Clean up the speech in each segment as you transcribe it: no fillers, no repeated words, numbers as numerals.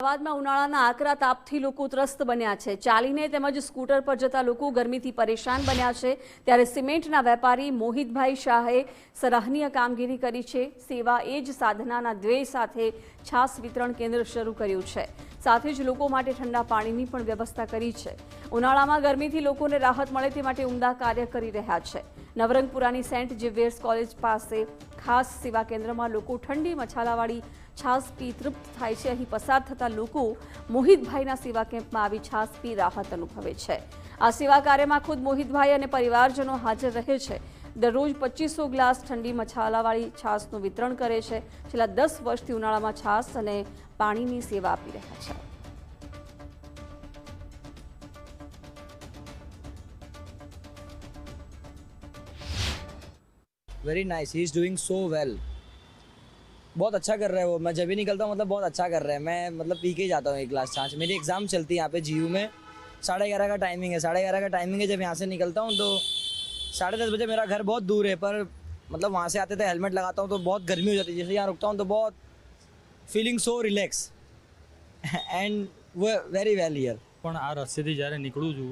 અમદાવાદમાં ઉનાળાના આકરા તાપથી લોકો ત્રસ્ત બન્યા છે। ચાલીને તેમજ સ્કૂટર પર જતા લોકો ગરમીથી પરેશાન બન્યા છે। ત્યારે સિમેન્ટના વેપારી મોહિતભાઈ શાહે સરાહનીય કામગીરી કરી છે। સેવા એ જ સાધનાના ધ્યેય સાથે છાસ વિતરણ કેન્દ્ર શરૂ કર્યું છે। સાથે જ લોકો માટે ઠંડા પાણીની પણ વ્યવસ્થા કરી છે। ઉનાળામાં ગરમીથી લોકોને રાહત મળે તે માટે ઉમદા કાર્ય કરી રહ્યા છે। નવરંગપુરાની સેન્ટ ઝેવિયર્સ કોલેજ પાસે ખાસ સેવા કેન્દ્રમાં લોકો ઠંડી મસાલાવાળી છાસ પી તૃપ્ત થાય છે। અહીં પસાર થતા લોકો મોહિતભાઈના સેવા કેમ્પમાં આવી છાસ પી રાહત અનુભવે છે। આ સેવા કાર્યમાં ખુદ મોહિતભાઈ અને પરિવારજનો હાજર રહે છે। દરરોજ 2500 ગ્લાસ ઠંડી મસાલાવાળી છાસનું વિતરણ કરે છે। છેલ્લા 10 વર્ષથી ઉનાળામાં છાસ અને પાણીની સેવા આપી રહ્યા છે। Very nice, he is doing so well. बहुत अच्छा कर रहा है वो। मैं जब भी निकलता हूँ मतलब बहुत अच्छा कर रहा है। मैं मतलब पी के ही जाता हूँ एक गिलास छाछ। मेरी एग्जाम चलती है यहाँ पे जीयू में। 11:30 का टाइमिंग है। 11:30 का टाइमिंग है। जब यहाँ से निकलता हूँ तो 10:30 बजे मेरा घर बहुत दूर है, पर मतलब वहाँ से आते थे हेलमेट लगाता हूँ तो बहुत गर्मी हो जाती है। जैसे यहाँ रुकता हूँ तो बहुत फीलिंग सो रिलैक्स एंड वो वेरी वेल हियर। પણ આ રસ્તેથી જ્યારે નીકળું છું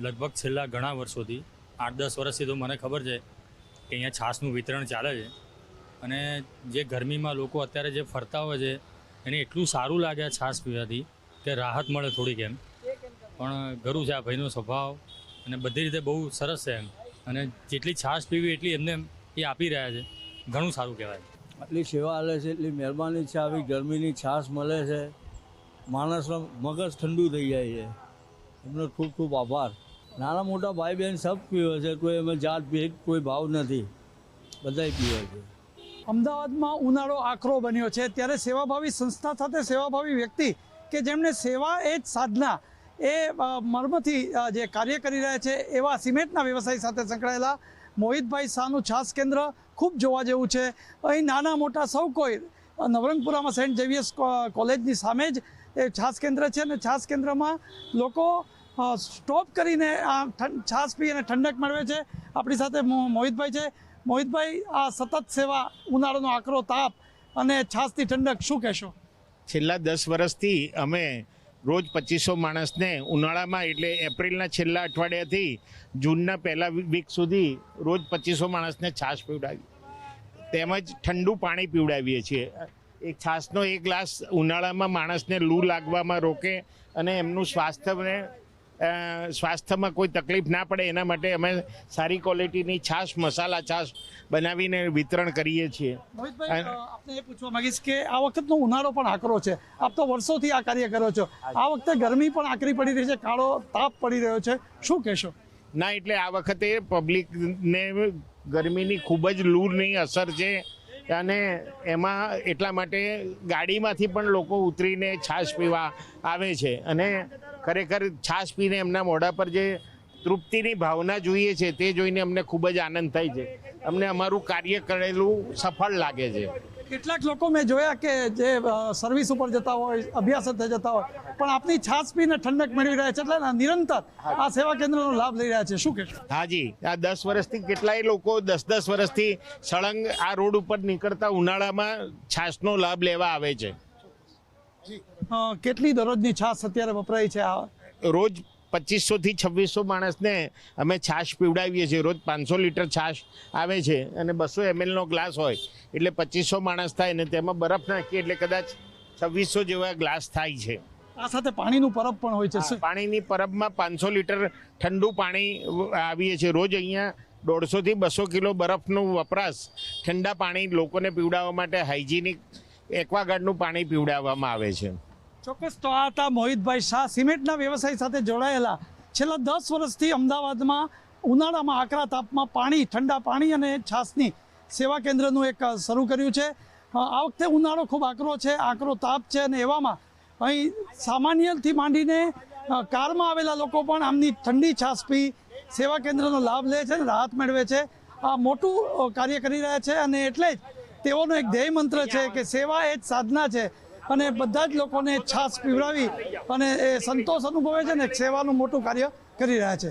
લગભગ છેલ્લા ઘણા વર્ષોથી 8-10 વર્ષથી તો મને ખબર છે કે અહીંયા છાસનું વિતરણ ચાલે છે અને જે ગરમીમાં લોકો અત્યારે જે ફરતા હોય છે એને એટલું સારું લાગે આ છાસ પીવાથી કે રાહત મળે થોડીક એમ। પણ ઘરું છે આ ભાઈનો સ્વભાવ અને બધી રીતે બહુ સરસ છે એમ, અને જેટલી છાસ પીવી એટલી એમને એ આપી રહ્યા છે। ઘણું સારું કહેવાય। આટલી સેવા હાલે છે, એટલી મહેરબાની છે। આવી ગરમીની છાશ મળે છે, માણસનો મગજ ઠંડુ થઈ જાય છે। એમનો ખૂબ ખૂબ આભાર। નાના મોટા ભાઈ બહેન સબ પીવે છે, કોઈ એમાં જાત ભેદ કોઈ ભાવ નથી, બધાય પીવે છે। અમદાવાદમાં ઉનાળો આકરો બન્યો છે, ત્યારે સેવાભાવી સંસ્થા સાથે સેવાભાવી વ્યક્તિ કે જેમણે સેવા એ જ સાધના એ મર્મથી જે કાર્ય કરી રહ્યા છે એવા સિમેન્ટના વ્યવસાય સાથે સંકળાયેલા મોહિતભાઈ શાહનું છાસ કેન્દ્ર ખૂબ જોવા જેવું છે। અહીં નાના મોટા સૌ કોઈ નવરંગપુરામાં સેન્ટ ઝેવિયર્સ કોલેજની સામે જ એ છાસ કેન્દ્ર છે, અને છાસ કેન્દ્રમાં લોકો સ્ટોપ કરીને આ છાસ પી અને ઠંડક મેળવે છે। આપણી સાથે મોહિતભાઈ છે। મોહિતભાઈ, આ સતત સેવા, ઉનાળાનો આકરો તાપ અને છાસની ઠંડક, શું કહેશો? છેલ્લા 10 વર્ષથી અમે રોજ 2500 માણસને ઉનાળામાં એટલે એપ્રિલના છેલ્લા અઠવાડિયાથી જૂનના પહેલા વીક સુધી રોજ 2500 માણસને છાશ પીવડાવી તેમજ ઠંડુ પાણી પીવડાવીએ છીએ। એક છાશનો એક ગ્લાસ ઉનાળામાં માણસને લૂ લાગવામાં રોકે અને એમનું સ્વાસ્થ્યમાં કોઈ તકલીફ ના પડે એના માટે અમે સારી ક્વોલિટીની છાશ, મસાલા છાશ બનાવીને વિતરણ કરીએ છીએ। મોહિતભાઈ, આપને એ પૂછવા માંગીશ કે આ વખતનો ઉનાળો પણ આકરો છે। આપ તો વર્ષોથી આ કાર્ય કરો છો, આ વખતે ગરમી પણ આકરી પડી રહી છે, કાળો તાપ પડી રહ્યો છે, શું કહેશો? ના, એટલે આ વખતે પબ્લિકને ગરમીની ખૂબ જ લૂની અસર છે અને એમાં એટલા માટે ગાડીમાંથી પણ લોકો ઉતરીને છાશ પીવા આવે છે અને ખરેખર છાશ પીને એમના મોઢા પર જે તૃપ્તિની ભાવના જોઈએ છે તે જોઈને અમને ખૂબ જ આનંદ થાય છે। અમને અમારું કાર્ય કરેલું સફળ લાગે છે। કેટલાક લોકો મેં જોયા કે જે સર્વિસ ઉપર જતા હોય, અભ્યાસ અર્થે જતા હોય, પણ આપની છાસ પીને ઠંડક મેળવી રહ્યા છે, એટલે નિરંતર આ સેવા કેન્દ્રનો લાભ લઈ રહ્યા છે, શું કહેશો? હાજી, આ 10 વર્ષથી કેટલાય લોકો 10 વર્ષથી સળંગ આ રોડ ઉપર નીકળતા ઉનાળામાં છાશનો લાભ લેવા આવે છે। કેટલી દરરોજની છાસ અત્યારે વપરાય છે? રોજ 2500 થી 2600 માણસને અમે છાશ પીવડાવીએ છીએ। રોજ 500 લીટર છાશ આવે છે અને 200 ml નો ગ્લાસ હોય એટલે 2500 માણસ થાય ને તેમાં બરફ નાખીએ એટલે કદાચ 2600 જેવા ગ્લાસ થાય છે। આ સાથે પાણીનું પરબ પણ હોય છે। પાણીની પરબમાં 500 લીટર ઠંડુ પાણી આવીએ છીએ। રોજ અહીંયા 150 થી 200 કિલો બરફનું વપરાશ ઠંડા પાણી લોકોને પીવડાવવા માટે હાઇજીનિક એક્વાગાર્ડનું પાણી પીવડાવવામાં આવે છે। ચોક્કસ, તો આ હતા મોહિતભાઈ શાહ, સિમેન્ટના વ્યવસાય સાથે જોડાયેલા। છેલ્લા 10 વર્ષથી અમદાવાદમાં ઉનાળામાં આકરા તાપમાં પાણી, ઠંડા પાણી અને છાસની સેવા કેન્દ્રનું એક શરૂ કર્યું છે। આ વખતે ઉનાળો ખૂબ આકરો છે, આકરો તાપ છે, અને એવામાં અહીં સામાન્યથી માંડીને કારમાં આવેલા લોકો પણ આમની ઠંડી છાસ પી સેવા કેન્દ્રનો લાભ લે છે અને રાહત મેળવે છે। આ મોટું કાર્ય કરી રહ્યા છે અને એટલે જ તેઓનો એક ધ્યેય મંત્ર છે કે સેવા એ જ સાધના છે, અને બધા જ લોકોને છાસ પીવડાવી અને એ સંતોષ અનુભવે છે ને સેવાનું મોટું કાર્ય કરી રહ્યા છે।